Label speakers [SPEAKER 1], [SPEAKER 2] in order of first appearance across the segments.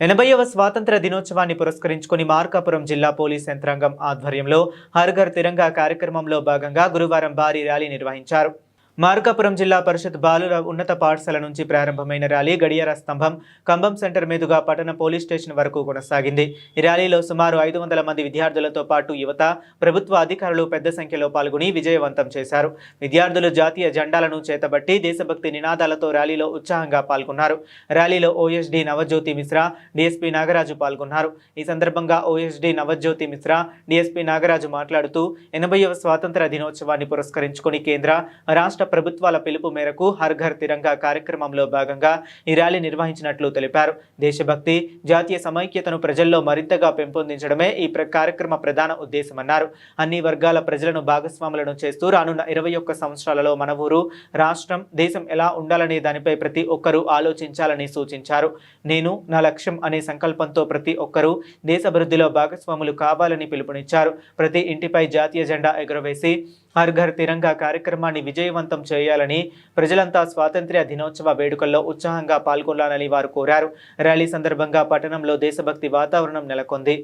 [SPEAKER 1] 80వ స్వాతంత్ర దినోత్సవాన్ని పురస్కరించుకుని మార్కాపురం జిల్లా పోలీస్ యంత్రాంగం ఆధ్వర్యంలో హర్ ఘర్ తిరంగా కార్యక్రమంలో భాగంగా గురువారం భారీ ర్యాలీ నిర్వహించారు. మార్కాపురం జిల్లా పరిషత్ బాలుర ఉన్నత పాఠశాల నుంచి ప్రారంభమైన ర్యాలీ గడియార స్తంభం కంబం సెంటర్ మీదుగా పట్టణ పోలీస్ స్టేషన్ వరకు కొనసాగింది. ఈ ర్యాలీలో సుమారు 500 మంది విద్యార్థులతో పాటు యువత, ప్రభుత్వ అధికారులు పెద్ద సంఖ్యలో పాల్గొని విజయవంతం చేశారు. విద్యార్థులు జాతీయ జెండాలను చేతబట్టి దేశభక్తి నినాదాలతో ర్యాలీలో ఉత్సాహంగా పాల్గొన్నారు. ర్యాలీలో ఓఎస్డీ నవజ్యోతి మిశ్రా, డీఎస్పీ నాగరాజు పాల్గొన్నారు. ఈ సందర్భంగా ఓఎస్డీ నవజ్యోతి మిశ్రా, డీఎస్పీ నాగరాజు మాట్లాడుతూ 80వ స్వాతంత్ర దినోత్సవాన్ని పురస్కరించుకుని కేంద్ర, రాష్ట్ర ప్రభుత్వాల పిలుపు మేరకు హర్ ఘర్ తిరంగా కార్యక్రమంలో భాగంగా ఈ ర్యాలీ నిర్వహించినట్లు తెలిపారు. దేశభక్తి, జాతీయ సమైక్యతను ప్రజల్లో మరింతగా పెంపొందించడమే ఈ కార్యక్రమ ప్రధాన ఉద్దేశమన్నారు. అన్ని వర్గాల ప్రజలను భాగస్వాములను చేస్తూ రానున్న 21 సంవత్సరాలలో మన ఊరు, రాష్ట్రం, దేశం ఎలా ఉండాలనే దానిపై ప్రతి ఒక్కరూ ఆలోచించాలని సూచించారు. నేను నా లక్ష్యం అనే సంకల్పంతో ప్రతి ఒక్కరూ దేశాభివృద్ధిలో భాగస్వాములు కావాలని పిలుపునిచ్చారు. ప్రతి ఇంటిపై జాతీయ జెండా ఎగురవేసి హర్ ఘర్ తిరంగా కార్యక్రమాన్ని విజయవంతం చేయాలని, ప్రజలంతా స్వాతంత్ర్య దినోత్సవ వేడుకల్లో ఉత్సాహంగా పాల్గొనాలని వారు కోరారు. ర్యాలీ సందర్భంగా పట్టణంలో దేశభక్తి వాతావరణం నెలకొంది.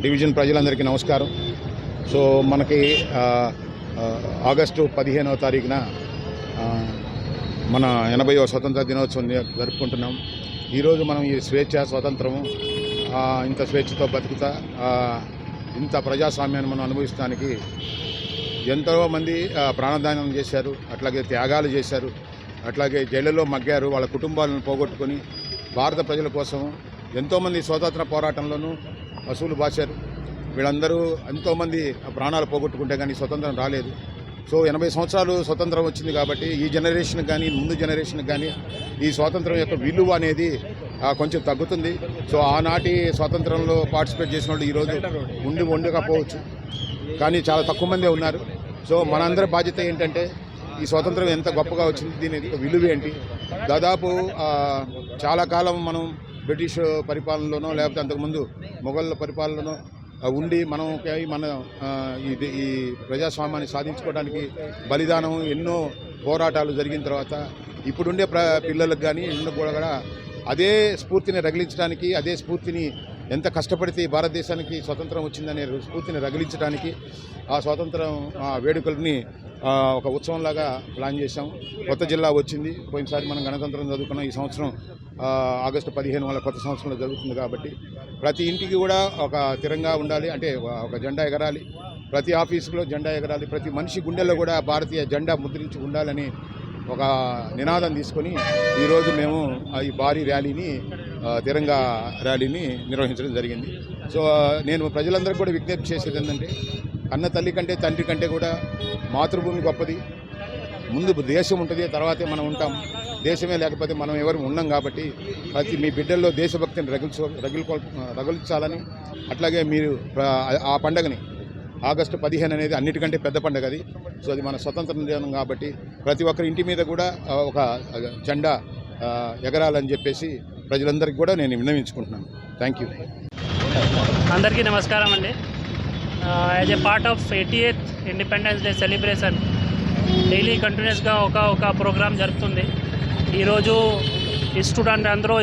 [SPEAKER 2] డివిజన్ ప్రజలందరికీ నమస్కారం. సో మనకి ఆగస్టు 15వ తారీఖున మన 80వ స్వతంత్ర దినోత్సవం జరుపుకుంటున్నాం. ఈరోజు మనం ఈ స్వేచ్ఛ, స్వతంత్రము, ఇంత స్వేచ్ఛతో బతుకుతా ఇంత ప్రజాస్వామ్యాన్ని మనం అనుభవించడానికి ఎంతోమంది ప్రాణదానం చేశారు, అట్లాగే త్యాగాలు చేశారు, అట్లాగే జైళ్ళలో మగ్గారు, వాళ్ళ కుటుంబాలను పోగొట్టుకొని భారత ప్రజల కోసం ఎంతోమంది స్వాతంత్ర పోరాటంలోనూ అసూలు బాశారు. వీళ్ళందరూ ఎంతోమంది ప్రాణాలు పోగొట్టుకుంటే కానీ స్వతంత్రం రాలేదు. సో 80 సంవత్సరాలు స్వతంత్రం వచ్చింది కాబట్టి ఈ జనరేషన్కి కానీ ముందు జనరేషన్కి కానీ ఈ స్వాతంత్రం యొక్క విలువ అనేది కొంచెం తగ్గుతుంది. సో ఆనాటి స్వాతంత్రంలో పార్టిసిపేట్ చేసిన వాళ్ళు ఈరోజు ఉండకపోవచ్చు, కానీ చాలా తక్కువ మందే ఉన్నారు. సో మనందరి బాధ్యత ఏంటంటే ఈ స్వాతంత్రం ఎంత గొప్పగా వచ్చింది, దీని విలువ ఏంటి. దాదాపు చాలా కాలం మనం బ్రిటిష్ పరిపాలనలోనో లేకపోతే అంతకుముందు మొఘళ్ళ పరిపాలనలోనో ఉండి మన ఈ ప్రజాస్వామ్యాన్ని సాధించుకోవడానికి బలిదానం, ఎన్నో పోరాటాలు జరిగిన తర్వాత ఇప్పుడుండే పిల్లలకు కానీ కూడా అదే స్ఫూర్తిని రగిలించడానికి, అదే స్ఫూర్తిని ఎంత కష్టపడితే భారతదేశానికి స్వతంత్రం వచ్చిందనే స్ఫూర్తిని రగిలించడానికి ఆ స్వాతంత్రం వేడుకల్ని ఒక ఉత్సవంలాగా ప్లాన్ చేశాం. కొత్త జిల్లా వచ్చింది, పోయినసారి మనం గణతంత్రం చదువుకున్నాం. ఈ సంవత్సరం ఆగస్టు 15 వాళ్ళ కొత్త సంవత్సరంలో జరుగుతుంది కాబట్టి ప్రతి ఇంటికి కూడా ఒక తిరంగా ఉండాలి, అంటే ఒక జెండా ఎగరాలి, ప్రతి ఆఫీసులో జెండా ఎగరాలి, ప్రతి మనిషి గుండెల్లో కూడా భారతీయ జెండా ముద్రించి ఉండాలని ఒక నినాదం తీసుకొని ఈరోజు మేము ఈ భారీ ర్యాలీని, తిరంగా ర్యాలీని నిర్వహించడం జరిగింది. సో నేను ప్రజలందరికీ కూడా విజ్ఞప్తి చేసేది ఏంటంటే, కన్న తల్లి కంటే తండ్రి కంటే కూడా మాతృభూమి గొప్పది. ముందు దేశం ఉంటుంది, తర్వాతే మనం ఉంటాం. దేశమే లేకపోతే మనం ఎవరు ఉన్నాం కాబట్టి ప్రతి మీ బిడ్డల్లో దేశభక్తిని రగిలించాలని, అట్లాగే మీరు ఆ పండుగని ఆగస్టు 15 అనేది అన్నిటికంటే పెద్ద పండుగ అది. సో అది మన స్వతంత్ర దినం కాబట్టి ప్రతి ఒక్కరి ఇంటి మీద కూడా ఒక జెండా ఎగరాలని చెప్పేసి ప్రజలందరికీ కూడా నేను విన్నవించుకుంటున్నాను. Thank you.
[SPEAKER 3] అందరికీ నమస్కారం అండి. As a part of 88th independence day celebration daily కంటిన్యూస్గా ఒక ప్రోగ్రామ్ జరుగుతుంది. ఈరోజు ఈ స్టూడెంట్ అందరూ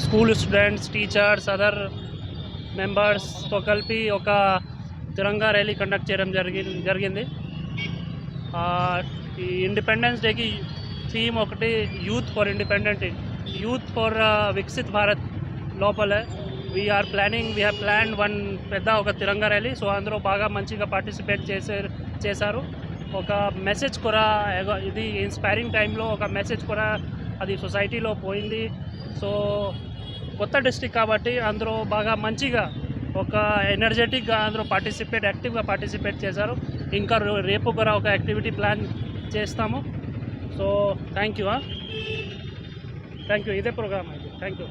[SPEAKER 3] స్కూల్ స్టూడెంట్స్, టీచర్స్, అదర్ మెంబర్స్తో కలిపి ఒక తిరంగా ర్యాలీ కండక్ట్ చేయడం జరిగింది. ఈ ఇండిపెండెన్స్ డేకి థీమ్ ఒకటి youth for independent, youth for Viksit Bharat లోపలే వీ హ్యావ్ ప్లాన్డ్ ఒక తిరంగా ర్యాలీ. సో అందరూ బాగా మంచిగా పార్టిసిపేట్ చేశారు. ఒక మెసేజ్ కూడా ఇది ఇన్స్పైరింగ్ టైంలో ఒక మెసేజ్ కూడా అది సొసైటీలో పోయింది. సో కొత్త డిస్ట్రిక్ట్ కాబట్టి అందరూ బాగా మంచిగా ఒక ఎనర్జెటిక్గా అందరూ యాక్టివ్గా పార్టిసిపేట్ చేశారు. ఇంకా రేపు కూడా ఒక యాక్టివిటీ ప్లాన్ చేస్తాము. So thank you. ఇదే ప్రోగ్రామ్ అయితే. Thank you.